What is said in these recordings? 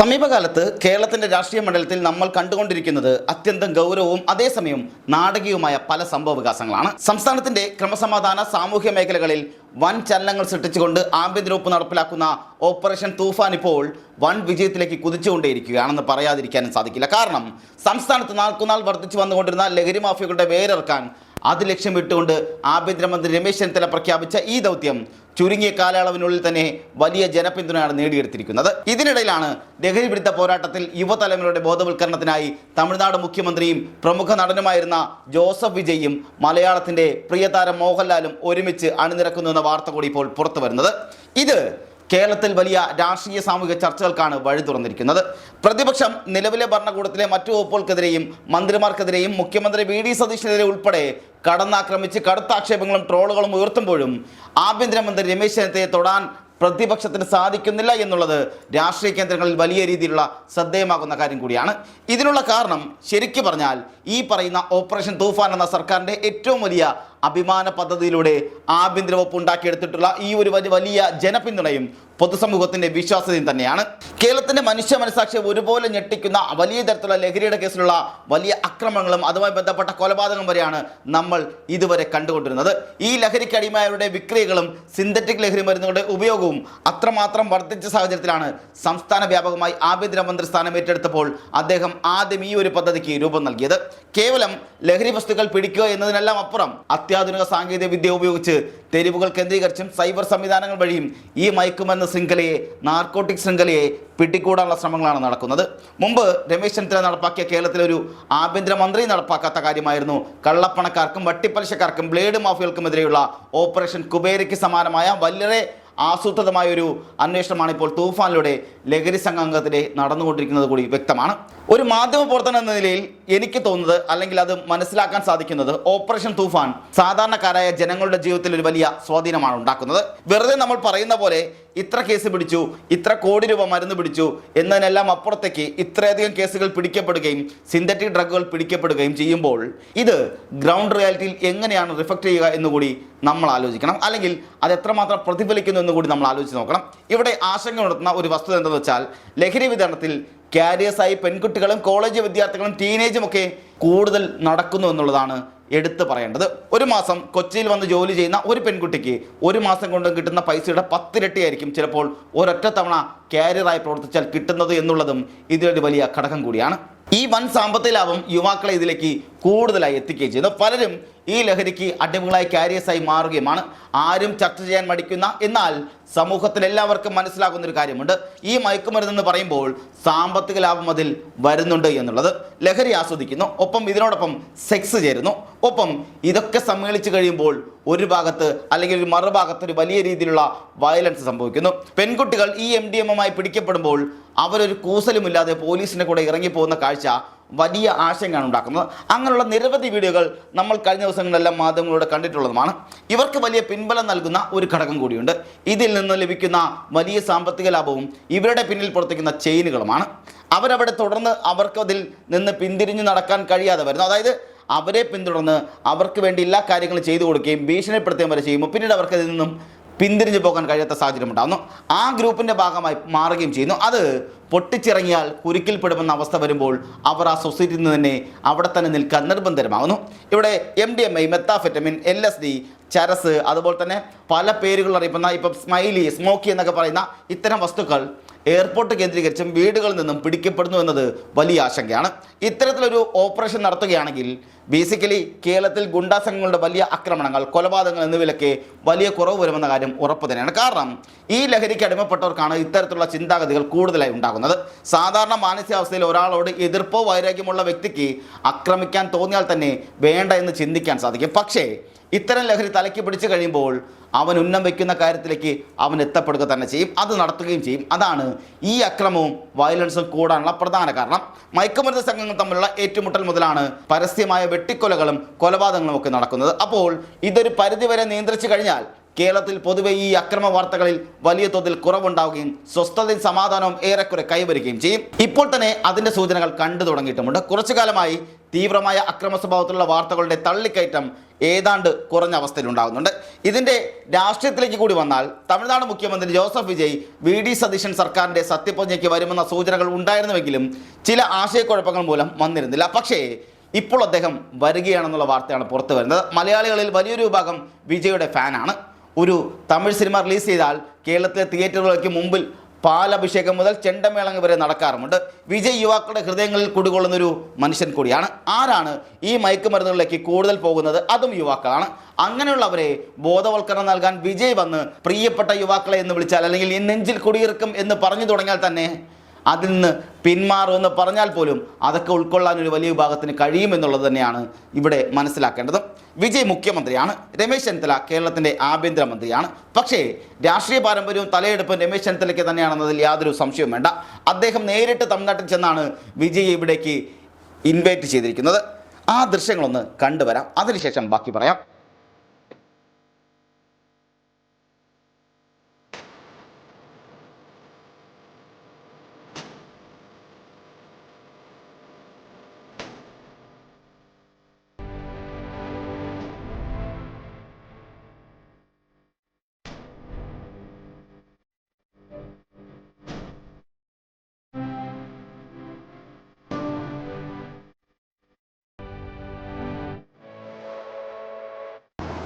സമീപകാലത്ത് കേരളത്തിന്റെ രാഷ്ട്രീയ മണ്ഡലത്തിൽ നമ്മൾ കണ്ടുകൊണ്ടിരിക്കുന്നത് അത്യന്തം ഗൗരവവും അതേസമയം നാടകീയവുമായ പല സംഭവ വികാസങ്ങളാണ്. സംസ്ഥാനത്തിന്റെ ക്രമസമാധാന സാമൂഹ്യ മേഖലകളിൽ വൻ ചലനങ്ങൾ സൃഷ്ടിച്ചുകൊണ്ട് ആഭ്യന്തര വകുപ്പ് നടപ്പിലാക്കുന്ന ഓപ്പറേഷൻ തൂഫാൻ ഇപ്പോൾ വൻ വിജയത്തിലേക്ക് കുതിച്ചുകൊണ്ടേയിരിക്കുകയാണെന്ന് പറയാതിരിക്കാനും സാധിക്കില്ല. കാരണം സംസ്ഥാനത്ത് നാൾക്കുനാൾ വർദ്ധിച്ചു വന്നുകൊണ്ടിരുന്ന ലഹരി മാഫിയകളുടെ വേരറക്കാൻ അത് ലക്ഷ്യമിട്ടുകൊണ്ട് ആഭ്യന്തരമന്ത്രി രമേശ് ചെന്നിത്തല പ്രഖ്യാപിച്ച ഈ ദൗത്യം ചുരുങ്ങിയ കാലയളവിനുള്ളിൽ തന്നെ വലിയ ജനപിന്തുണയാണ് നേടിയെടുത്തിരിക്കുന്നത്. ഇതിനിടയിലാണ് ലഹരി വിരുദ്ധ പോരാട്ടത്തിൽ യുവതലമുറയുടെ ബോധവൽക്കരണത്തിനായി തമിഴ്നാട് മുഖ്യമന്ത്രിയും പ്രമുഖ നടനുമായിരുന്ന ജോസഫ് വിജയും മലയാളത്തിന്റെ പ്രിയതാരം മോഹൻലാലും ഒരുമിച്ച് അണിനിരക്കുന്നു വാർത്ത കൂടി ഇപ്പോൾ പുറത്തു വരുന്നത്. ഇത് കേരളത്തിൽ വലിയ രാഷ്ട്രീയ സാമൂഹിക ചർച്ചകൾക്കാണ് വഴി തുറന്നിരിക്കുന്നത്. പ്രതിപക്ഷം നിലവിലെ ഭരണകൂടത്തിലെ മറ്റു വകുപ്പുകൾക്കെതിരെയും മന്ത്രിമാർക്കെതിരെയും മുഖ്യമന്ത്രി വി.ഡി. സതീശനെതിരെ ഉൾപ്പെടെ കടന്നാക്രമിച്ച് കടുത്ത ആക്ഷേപങ്ങളും ട്രോളുകളും ഉയർത്തുമ്പോഴും ആഭ്യന്തരമന്ത്രി രമേശ് ചെന്നിത്തലയെ തൊടാൻ പ്രതിപക്ഷത്തിന് സാധിക്കുന്നില്ല എന്നുള്ളത് രാഷ്ട്രീയ കേന്ദ്രങ്ങളിൽ വലിയ രീതിയിലുള്ള ശ്രദ്ധേയമാകുന്ന കാര്യം കൂടിയാണ്. ഇതിനുള്ള കാരണം ശരിക്കു പറഞ്ഞാൽ ഈ പറയുന്ന ഓപ്പറേഷൻ തൂഫാൻ എന്ന സർക്കാരിൻ്റെ ഏറ്റവും വലിയ അഭിമാന പദ്ധതിയിലൂടെ ആഭ്യന്തര വകുപ്പ് ഉണ്ടാക്കിയെടുത്തിട്ടുള്ള ഈ ഒരു വലിയ ജനപിന്തുണയും പൊതുസമൂഹത്തിന്റെ വിശ്വാസ്യതയും തന്നെയാണ്. കേരളത്തിന്റെ മനുഷ്യ മനസാക്ഷിയെ ഒരുപോലെ ഞെട്ടിക്കുന്ന വലിയ തരത്തിലുള്ള ലഹരിയുടെ കേസിലുള്ള വലിയ അക്രമങ്ങളും അതുമായി ബന്ധപ്പെട്ട കൊലപാതകം വരെയാണ് നമ്മൾ ഇതുവരെ കണ്ടുകൊണ്ടിരുന്നത്. ഈ ലഹരിക്ക് അടിമയായവരുടെ വിക്രിയകളും സിന്തറ്റിക് ലഹരി മരുന്നുകളുടെ ഉപയോഗവും അത്രമാത്രം വർദ്ധിച്ച സാഹചര്യത്തിലാണ് സംസ്ഥാന വ്യാപകമായി ആഭ്യന്തരമന്ത്രി സ്ഥാനം ഏറ്റെടുത്തപ്പോൾ അദ്ദേഹം ആദ്യം ഈ ഒരു പദ്ധതിക്ക് രൂപം നൽകിയത്. കേവലം ലഹരി വസ്തുക്കൾ പിടിക്കുക എന്നതിനെല്ലാം അപ്പുറം അത്യാധുനിക സാങ്കേതിക വിദ്യ ഉപയോഗിച്ച് തെരുവുകൾ കേന്ദ്രീകരിച്ചും സൈബർ സംവിധാനങ്ങൾ വഴിയും ഈ മയക്കുമരുന്ന് ശൃംഖലയെ നാർക്കോട്ടിക് ശൃംഖലയെ പിടികൂടാനുള്ള ശ്രമങ്ങളാണ് നടക്കുന്നത്. മുമ്പ് രമേശ് ചെന്നിത്തല നടപ്പാക്കിയ കേരളത്തിലെ ഒരു ആഭ്യന്തരമന്ത്രി നടപ്പാക്കാത്ത കാര്യമായിരുന്നു കള്ളപ്പണക്കാർക്കും വട്ടിപ്പലിശക്കാർക്കും ബ്ലേഡ് മാഫിയകൾക്കുമെതിരെയുള്ള ഓപ്പറേഷൻ കുബേരയ്ക്ക് സമാനമായ വളരെ ആസൂത്രിതമായ ഒരു അന്വേഷണമാണ് ഇപ്പോൾ തൂഫാനിലൂടെ ലഹരി സംഘത്തിലെ നടന്നുകൊണ്ടിരിക്കുന്നത് കൂടി വ്യക്തമാണ്. ഒരു മാധ്യമ പ്രവർത്തനം എന്ന നിലയിൽ എനിക്ക് തോന്നുന്നത്, അല്ലെങ്കിൽ അത് മനസ്സിലാക്കാൻ സാധിക്കുന്നത്, ഓപ്പറേഷൻ തൂഫാൻ സാധാരണക്കാരായ ജനങ്ങളുടെ ജീവിതത്തിൽ ഒരു വലിയ സ്വാധീനമാണ് ഉണ്ടാക്കുന്നത്. വെറുതെ നമ്മൾ പറയുന്ന പോലെ ഇത്ര കേസ് പിടിച്ചു, ഇത്ര കോടി രൂപ മരുന്ന് പിടിച്ചു എന്നതിനെല്ലാം അപ്പുറത്തേക്ക് ഇത്രയധികം കേസുകൾ പിടിക്കപ്പെടുകയും സിന്തറ്റിക് ഡ്രഗുകൾ പിടിക്കപ്പെടുകയും ചെയ്യുമ്പോൾ ഇത് ഗ്രൗണ്ട് റിയാലിറ്റിയിൽ എങ്ങനെയാണ് റിഫ്ലക്ട് ചെയ്യുക എന്നുകൂടി നമ്മൾ ആലോചിക്കണം. അല്ലെങ്കിൽ അത് എത്രമാത്രം പ്രതിഫലിക്കുന്നു എന്നുകൂടി നമ്മൾ ആലോചിച്ച് നോക്കണം. ഇവിടെ ആശങ്ക ഉണർത്തുന്ന ഒരു വസ്തുത എന്തെന്ന് വെച്ചാൽ ലഹരി വിതരണത്തിൽ കാരിയേഴ്സായി പെൺകുട്ടികളും കോളേജ് വിദ്യാർത്ഥികളും ടീനേജും ഒക്കെ കൂടുതൽ നടക്കുന്നു എന്നുള്ളതാണ് എടുത്തു പറയേണ്ടത്. ഒരു മാസം കൊച്ചിയിൽ വന്ന് ജോലി ചെയ്യുന്ന ഒരു പെൺകുട്ടിക്ക് ഒരു മാസം കൊണ്ട് കിട്ടുന്ന പൈസയുടെ 10 ഇരട്ടിയായിരിക്കും ചിലപ്പോൾ ഒരൊറ്റ തവണ കാരിയറായി പ്രവർത്തിച്ചാൽ കിട്ടുന്നത് എന്നുള്ളതും ഇതിലൊരു വലിയ ഘടകം കൂടിയാണ്. ഈ വൻ സാമ്പത്തിക ലാഭം യുവാക്കളെ ഇതിലേക്ക് കൂടുതലായി എത്തിക്കുകയും ചെയ്യുന്നു. പലരും ഈ ലഹരിക്ക് അടിമകളായി കാരിയേഴ്സായി മാറുകയുമാണ്. ആരും ചർച്ച ചെയ്യാൻ മടിക്കുന്ന, എന്നാൽ സമൂഹത്തിൽ എല്ലാവർക്കും മനസ്സിലാകുന്ന ഒരു കാര്യമുണ്ട്. ഈ മയക്കുമരുന്നെന്ന് പറയുമ്പോൾ സാമ്പത്തിക ലാഭം അതിൽ വരുന്നുണ്ട് എന്നുള്ളത്. ലഹരി ആസ്വദിക്കുന്നു, ഒപ്പം ഇതിനോടൊപ്പം സെക്സ് ചേരുന്നു, ഒപ്പം ഇതൊക്കെ സമ്മേളിച്ച് കഴിയുമ്പോൾ ഒരു ഭാഗത്ത് അല്ലെങ്കിൽ ഒരു മറുഭാഗത്ത് ഒരു വലിയ രീതിയിലുള്ള വയലൻസ് സംഭവിക്കുന്നു. പെൺകുട്ടികൾ ഈ MDMA പിടിക്കപ്പെടുമ്പോൾ അവരൊരു കൂസലുമില്ലാതെ പോലീസിൻ്റെ കൂടെ ഇറങ്ങിപ്പോകുന്ന കാഴ്ച വലിയ ആശങ്കയാണ് ഉണ്ടാക്കുന്നത്. അങ്ങനെയുള്ള നിരവധി വീഡിയോകൾ നമ്മൾ കഴിഞ്ഞ ദിവസങ്ങളിലെല്ലാം മാധ്യമങ്ങളിലൂടെ കണ്ടിട്ടുള്ളതുമാണ്. ഇവർക്ക് വലിയ പിൻബലം നൽകുന്ന ഒരു ഘടകം കൂടിയുണ്ട്. ഇതിൽ നിന്ന് ലഭിക്കുന്ന വലിയ സാമ്പത്തിക ലാഭവും ഇവരുടെ പിന്നിൽ പ്രവർത്തിക്കുന്ന ചെയിനുകളുമാണ്. അവരവിടെ തുടർന്ന് അവർക്കതിൽ നിന്ന് പിന്തിരിഞ്ഞ് നടക്കാൻ കഴിയാതെ വരുന്നു. അതായത് അവരെ പിന്തുടർന്ന് അവർക്ക് വേണ്ടി എല്ലാ കാര്യങ്ങളും ചെയ്തു കൊടുക്കുകയും ഭീഷണിപ്പെടുത്തുകയും വരെ ചെയ്യുമ്പോൾ പിന്നീട് അവർക്ക് അതിൽ നിന്നും പിന്തിരിഞ്ഞു പോകാൻ കഴിയാത്ത സാഹചര്യം ഉണ്ടാകുന്നു. ആ ഗ്രൂപ്പിൻ്റെ ഭാഗമായി മാറുകയും ചെയ്യുന്നു. അത് പൊട്ടിച്ചിറങ്ങിയാൽ കുരുക്കിൽപ്പെടുമെന്ന അവസ്ഥ വരുമ്പോൾ അവർ ആ സൊസൈറ്റിയിൽ നിന്ന് തന്നെ അവിടെ തന്നെ നിൽക്കാൻ നിർബന്ധരമാകുന്നു. ഇവിടെ MDMA, മെത്താഫെറ്റമിൻ, LSD, ചരസ്, അതുപോലെ തന്നെ പല പേരുകൾ അറിയപ്പെടുന്ന ഇപ്പം സ്മൈലി, സ്മോക്കി എന്നൊക്കെ പറയുന്ന ഇത്തരം വസ്തുക്കൾ എയർപോർട്ട് കേന്ദ്രീകരിച്ചും വീടുകളിൽ നിന്നും പിടിക്കപ്പെടുന്നു എന്നത് വലിയ ആശങ്കയാണ്. ഇത്തരത്തിലൊരു ഓപ്പറേഷൻ നടത്തുകയാണെങ്കിൽ ബേസിക്കലി കേരളത്തിൽ ഗുണ്ടാ സംഘങ്ങളുടെ വലിയ ആക്രമണങ്ങൾ, കൊലപാതകങ്ങൾ എന്നിവയിലൊക്കെ വലിയ കുറവ് വരുമെന്ന കാര്യം ഉറപ്പ് തന്നെയാണ്. കാരണം ഈ ലഹരിക്ക് അടിമപ്പെട്ടവർക്കാണ് ഇത്തരത്തിലുള്ള ചിന്താഗതികൾ കൂടുതലായി ഉണ്ടാകുന്നത്. സാധാരണ മാനസികാവസ്ഥയിൽ ഒരാളോട് എതിർപ്പോ വൈരാഗ്യമുള്ള വ്യക്തിക്ക് ആക്രമിക്കാൻ തോന്നിയാൽ തന്നെ വേണ്ട എന്ന് ചിന്തിക്കാൻ സാധിക്കും. പക്ഷേ ഇത്തരം ലഹരി തലയ്ക്ക് പിടിച്ചു കഴിയുമ്പോൾ അവൻ ഉന്നം വയ്ക്കുന്ന കാര്യത്തിലേക്ക് അവൻ എത്തപ്പെടുക തന്നെ ചെയ്യും, അത് നടത്തുകയും ചെയ്യും. അതാണ് ഈ അക്രമവും വയലൻസും കൂടാനുള്ള പ്രധാന കാരണം. മയക്കുമരുന്ന് സംഘങ്ങൾ തമ്മിലുള്ള ഏറ്റുമുട്ടൽ മുതലാണ് പരസ്യമായ വെട്ടിക്കൊലകളും കൊലപാതകങ്ങളും ഒക്കെ നടക്കുന്നത്. അപ്പോൾ ഇതൊരു പരിധിവരെ നിയന്ത്രിച്ചു കഴിഞ്ഞാൽ കേരളത്തിൽ പൊതുവെ ഈ അക്രമ വാർത്തകളിൽ വലിയ തോതിൽ കുറവുണ്ടാവുകയും സ്വസ്ഥതയും സമാധാനവും ഏറെക്കുറെ കൈവരികയും ചെയ്യും. ഇപ്പോൾ തന്നെ അതിൻ്റെ സൂചനകൾ കണ്ടു തുടങ്ങിയിട്ടുമുണ്ട്. കുറച്ചു കാലമായി തീവ്രമായ അക്രമ സ്വഭാവത്തിലുള്ള വാർത്തകളുടെ തള്ളിക്കയറ്റം ഏതാണ്ട് കുറഞ്ഞ അവസ്ഥയിലുണ്ടാകുന്നുണ്ട്. ഇതിൻ്റെ രാഷ്ട്രീയത്തിലേക്ക് കൂടി വന്നാൽ തമിഴ്നാട് മുഖ്യമന്ത്രി ജോസഫ് വിജയ് വി.ഡി. സതീശൻ സർക്കാരിൻ്റെ സത്യപ്രതിജ്ഞയ്ക്ക് വരുമെന്ന സൂചനകൾ ഉണ്ടായിരുന്നുവെങ്കിലും ചില ആശയക്കുഴപ്പങ്ങൾ മൂലം വന്നിരുന്നില്ല. പക്ഷേ ഇപ്പോൾ അദ്ദേഹം വരികയാണെന്നുള്ള വാർത്തയാണ് പുറത്തു വരുന്നത്. മലയാളികളിൽ വലിയൊരു വിഭാഗം വിജയുടെ ഫാനാണ്. ഒരു തമിഴ് സിനിമ റിലീസ് ചെയ്താൽ കേരളത്തിലെ തിയേറ്ററുകൾക്ക് മുമ്പിൽ പാലഭിഷേകം മുതൽ ചെണ്ടമേളങ്ങൾ വരെ നടക്കാറുമുണ്ട്. വിജയ് യുവാക്കളുടെ ഹൃദയങ്ങളിൽ കുടികൊള്ളുന്നൊരു മനുഷ്യൻ കൂടിയാണ്. ആരാണ് ഈ മയക്കുമരുന്നുകളിലേക്ക് കൂടുതൽ പോകുന്നത്? അതും യുവാക്കളാണ്. അങ്ങനെയുള്ളവരെ ബോധവൽക്കരണം നൽകാൻ വിജയ് വന്ന് പ്രിയപ്പെട്ട യുവാക്കളെ എന്ന് വിളിച്ചാൽ, അല്ലെങ്കിൽ ഈ നെഞ്ചിൽ കുടിയിറക്കും എന്ന് പറഞ്ഞു തുടങ്ങിയാൽ തന്നെ അതിൽ നിന്ന് പിന്മാറുമെന്ന് പറഞ്ഞാൽ പോലും അതൊക്കെ ഉൾക്കൊള്ളാൻ ഒരു വലിയ വിഭാഗത്തിന് കഴിയുമെന്നുള്ളത് തന്നെയാണ് ഇവിടെ മനസ്സിലാക്കേണ്ടത്. വിജയ് മുഖ്യമന്ത്രിയാണ്, രമേശ് ചെന്നിത്തല കേരളത്തിൻ്റെ ആഭ്യന്തരമന്ത്രിയാണ്. പക്ഷേ രാഷ്ട്രീയ പാരമ്പര്യവും തലയെടുപ്പും രമേശ് ചെന്നിത്തലയ്ക്ക് തന്നെയാണെന്നതിൽ യാതൊരു സംശയവും വേണ്ട. അദ്ദേഹം നേരിട്ട് തമിഴ്നാട്ടിൽ ചെന്നാണ് വിജയ് ഇവിടേക്ക് ഇൻവൈറ്റ് ചെയ്തിരിക്കുന്നത്. ആ ദൃശ്യങ്ങളൊന്ന് കണ്ടുവരാം, അതിനുശേഷം ബാക്കി പറയാം.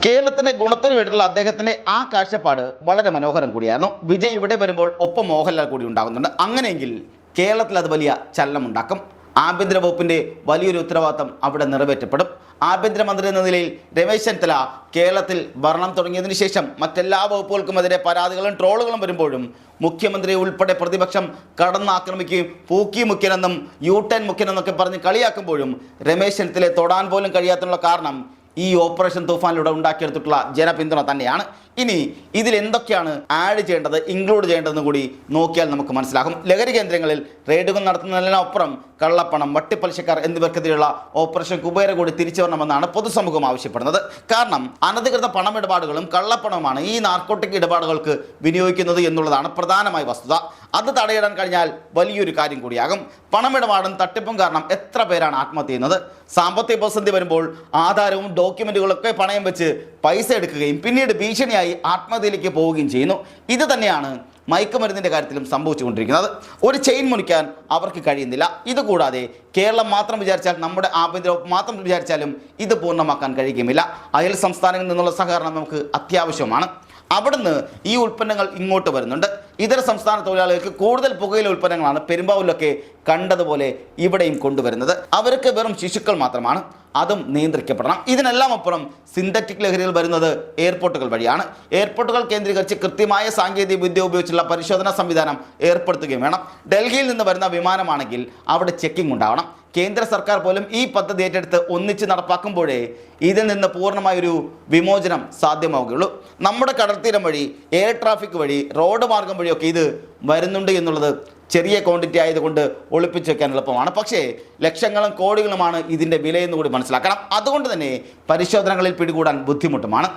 കേരളത്തിന്റെ ഗുണത്തിന് വേണ്ടിയുള്ള അദ്ദേഹത്തിന്റെ ആ കാഴ്ചപ്പാട് വളരെ മനോഹരം കൂടിയായിരുന്നു. വിജയ് ഇവിടെ വരുമ്പോൾ ഒപ്പം മോഹൻലാൽ കൂടി ഉണ്ടാകുന്നുണ്ട്. അങ്ങനെയെങ്കിൽ കേരളത്തിൽ അത് വലിയ ചലനമുണ്ടാക്കും. ആഭ്യന്തര വകുപ്പിന്റെ വലിയൊരു ഉത്തരവാദിത്തം അവിടെ നിറവേറ്റപ്പെടും. ആഭ്യന്തരമന്ത്രി എന്ന നിലയിൽ രമേശ് ചെന്നിത്തല കേരളത്തിൽ ഭരണം തുടങ്ങിയതിനു ശേഷം മറ്റെല്ലാ വകുപ്പുകൾക്കുമെതിരെ പരാതികളും ട്രോളുകളും വരുമ്പോഴും മുഖ്യമന്ത്രി ഉൾപ്പെടെ പ്രതിപക്ഷം കടന്നാക്രമിക്കുകയും പൂക്കി മുഖ്യനെന്നും യു-ടേൺ മുഖ്യനെന്നൊക്കെ പറഞ്ഞ് കളിയാക്കുമ്പോഴും രമേശ് ചെന്നിത്തലയെ തൊടാൻ പോലും കഴിയാത്തുള്ള കാരണം ഈ ഓപ്പറേഷൻ തൂഫാനിലൂടെ ഉണ്ടാക്കിയെടുത്തിട്ടുള്ള ജനപിന്തുണ തന്നെയാണ്. ഇനി ഇതിൽ എന്തൊക്കെയാണ് ആഡ് ചെയ്യേണ്ടത്, ഇൻക്ലൂഡ് ചെയ്യേണ്ടതെന്ന് കൂടി നോക്കിയാൽ നമുക്ക് മനസ്സിലാകും. ലഹരി കേന്ദ്രങ്ങളിൽ റെയ്ഡുകൾ നടത്തുന്നതിനപ്പുറം കള്ളപ്പണം, വട്ടിപ്പലിശക്കാർ എന്നിവർക്കെതിരെയുള്ള ഓപ്പറേഷൻ കുബേര കൂടി തിരിച്ചു വരണമെന്നാണ് പൊതുസമൂഹം ആവശ്യപ്പെടുന്നത്. കാരണം അനധികൃത പണമിടപാടുകളും കള്ളപ്പണവുമാണ് ഈ നാർക്കോട്ടിക് ഇടപാടുകൾക്ക് വിനിയോഗിക്കുന്നത് എന്നുള്ളതാണ് പ്രധാനമായ വസ്തുത. അത് തടയിടാൻ കഴിഞ്ഞാൽ വലിയൊരു കാര്യം കൂടിയാകും. പണമിടപാടും തട്ടിപ്പും കാരണം എത്ര പേരാണ് ആത്മഹത്യ ചെയ്യുന്നത്? സാമ്പത്തിക പ്രതിസന്ധി വരുമ്പോൾ ആധാരവും ഡോക്യുമെന്റുകളൊക്കെ പണയം വെച്ച് പൈസ എടുക്കുകയും പിന്നീട് ഭീഷണിയായി ആത്മഹത്യയിലേക്ക് പോവുകയും ചെയ്യുന്നു. ഇത് തന്നെയാണ് മയക്കുമരുന്നിൻ്റെ കാര്യത്തിലും സംഭവിച്ചുകൊണ്ടിരിക്കുന്നത്. ഒരു ചെയിൻ മുറിക്കാൻ അവർക്ക് കഴിയുന്നില്ല. ഇതുകൂടാതെ കേരളം മാത്രം വിചാരിച്ചാൽ, നമ്മുടെ ആഭ്യന്തര വകുപ്പ് മാത്രം വിചാരിച്ചാലും ഇത് പൂർണ്ണമാക്കാൻ കഴിയുകയില്ല. അയൽ സംസ്ഥാനങ്ങളിൽ നിന്നുള്ള സഹകരണം നമുക്ക് അത്യാവശ്യമാണ്. അവിടുന്ന് ഈ ഉൽപ്പന്നങ്ങൾ ഇങ്ങോട്ട് വരുന്നുണ്ട്. ഇതര സംസ്ഥാന തൊഴിലാളികൾക്ക് കൂടുതൽ പുകയില ഉൽപ്പന്നങ്ങളാണ് പെരുമ്പാവൂരിലൊക്കെ കണ്ടതുപോലെ ഇവിടെയും കൊണ്ടുവരുന്നത്. അവർക്ക് വെറും ശിശുക്കൾ മാത്രമാണ്, അതും നിയന്ത്രിക്കപ്പെടണം. ഇതിനെല്ലാം അപ്പുറം സിന്തറ്റിക് ലഹരികൾ വരുന്നത് എയർപോർട്ടുകൾ വഴിയാണ്. എയർപോർട്ടുകൾ കേന്ദ്രീകരിച്ച് കൃത്യമായ സാങ്കേതിക വിദ്യ ഉപയോഗിച്ചുള്ള പരിശോധനാ സംവിധാനം ഏർപ്പെടുത്തുകയും വേണം. ഡൽഹിയിൽ നിന്ന് വരുന്ന വിമാനമാണെങ്കിൽ അവിടെ ചെക്കിംഗ് ഉണ്ടാവണം. കേന്ദ്ര സർക്കാർ പോലും ഈ പദ്ധതി ഏറ്റെടുത്ത് ഒന്നിച്ച് നടപ്പാക്കുമ്പോഴേ ഇതിൽ നിന്ന് പൂർണ്ണമായൊരു വിമോചനം സാധ്യമാവുകയുള്ളൂ. നമ്മുടെ കടൽത്തീരം വഴി, എയർ ട്രാഫിക് വഴി, റോഡ് മാർഗം വഴിയൊക്കെ ഇത് വരുന്നുണ്ട് എന്നുള്ളത് ചെറിയ ക്വാണ്ടിറ്റി ആയതുകൊണ്ട് ഒളിപ്പിച്ചു വെക്കാൻ എളുപ്പമാണ്. പക്ഷേ ലക്ഷങ്ങളും കോടികളുമാണ് ഇതിൻ്റെ വിലയെന്ന് കൂടി മനസ്സിലാക്കണം. അതുകൊണ്ട് തന്നെ പരിശോധനകളിൽ പിടികൂടാൻ ബുദ്ധിമുട്ടുമാണ്.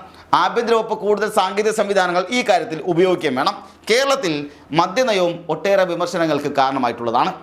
ആഭ്യന്തര വകുപ്പ് കൂടുതൽ സാങ്കേതിക സംവിധാനങ്ങൾ ഈ കാര്യത്തിൽ ഉപയോഗിക്കുകയും വേണം. കേരളത്തിൽ മദ്യനയവും ഒട്ടേറെ വിമർശനങ്ങൾക്ക് കാരണമായിട്ടുള്ളതാണ്.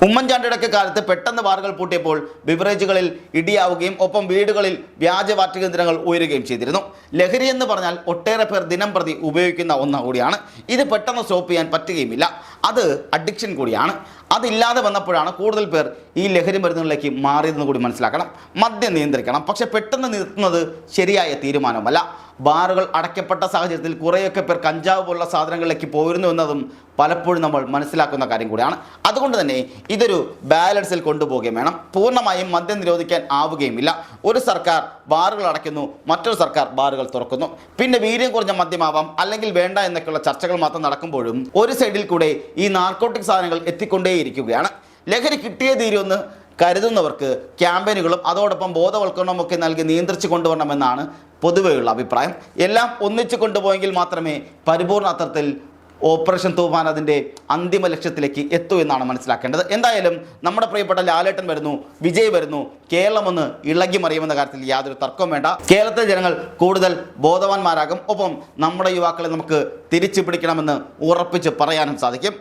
ഉമ്മൻചാണ്ടിയുടെ കാലത്ത് പെട്ടെന്ന് ബാറുകൾ പൂട്ടിയപ്പോൾ ബിവറേജുകളിൽ ഇടിയാവുകയും ഒപ്പം വീടുകളിൽ വ്യാജ വാറ്റ് കേന്ദ്രങ്ങൾ ഉയരുകയും ചെയ്തിരുന്നു. ലഹരി എന്ന് പറഞ്ഞാൽ ഒട്ടേറെ പേർ ദിനം പ്രതി ഉപയോഗിക്കുന്ന ഒന്ന് കൂടിയാണ്. ഇത് പെട്ടെന്ന് സ്റ്റോപ്പ് ചെയ്യാൻ പറ്റുകയുമില്ല. അത് അഡിക്ഷൻ കൂടിയാണ്. അതില്ലാതെ വന്നപ്പോഴാണ് കൂടുതൽ പേർ ഈ ലഹരി മരുന്നുകളിലേക്ക് മാറിയതെന്ന് കൂടി മനസ്സിലാക്കണം. മദ്യം നിയന്ത്രിക്കണം, പക്ഷെ പെട്ടെന്ന് നിർത്തുന്നത് ശരിയായ തീരുമാനമല്ല. ബാറുകൾ അടയ്ക്കപ്പെട്ട സാഹചര്യത്തിൽ കുറേയൊക്കെ പേർ കഞ്ചാവ് പോലുള്ള സാധനങ്ങളിലേക്ക് പോയിരുന്നു എന്നതും പലപ്പോഴും നമ്മൾ മനസ്സിലാക്കുന്ന കാര്യം കൂടിയാണ്. അതുകൊണ്ട് തന്നെ ഇതൊരു ബാലൻസിൽ കൊണ്ടുപോവുകയും വേണം. പൂർണ്ണമായും മദ്യം നിരോധിക്കാൻ ആവുകയുമില്ല. ഒരു സർക്കാർ ബാറുകൾ അടയ്ക്കുന്നു, മറ്റൊരു സർക്കാർ ബാറുകൾ തുറക്കുന്നു. പിന്നെ വീര്യം കുറഞ്ഞ മദ്യമാവാം, അല്ലെങ്കിൽ വേണ്ട എന്നൊക്കെയുള്ള ചർച്ചകൾ മാത്രം നടക്കുമ്പോഴും ഒരു സൈഡിൽ കൂടെ ഈ നാർക്കോട്ടിക് സാധനങ്ങൾ എത്തിക്കൊണ്ടേയിരിക്കുകയാണ്. ലഹരി കിട്ടിയേ തീരുമെന്ന് കരുതുന്നവർക്ക് ക്യാമ്പയിനുകളും അതോടൊപ്പം ബോധവൽക്കരണവും ഒക്കെ നൽകി നിയന്ത്രിച്ചു കൊണ്ടുവരണമെന്നാണ് പൊതുവെയുള്ള അഭിപ്രായം. എല്ലാം ഒന്നിച്ചു കൊണ്ടുപോയെങ്കിൽ മാത്രമേ പരിപൂർണ അർത്ഥത്തിൽ ഓപ്പറേഷൻ തൂഫാൻ അതിൻ്റെ അന്തിമ ലക്ഷ്യത്തിലേക്ക് എത്തൂ എന്നാണ് മനസ്സിലാക്കേണ്ടത്. എന്തായാലും നമ്മുടെ പ്രിയപ്പെട്ട ലാലേട്ടൻ വരുന്നു, വിജയ് വരുന്നു, കേരളം ഒന്ന് ഇളകി മറിയുമെന്ന കാര്യത്തിൽ യാതൊരു തർക്കവും വേണ്ട. കേരളത്തിലെ ജനങ്ങൾ കൂടുതൽ ബോധവാന്മാരാകും. ഒപ്പം നമ്മുടെ യുവാക്കളെ നമുക്ക് തിരിച്ചു പിടിക്കണമെന്ന് ഉറപ്പിച്ച് പറയാനും സാധിക്കും.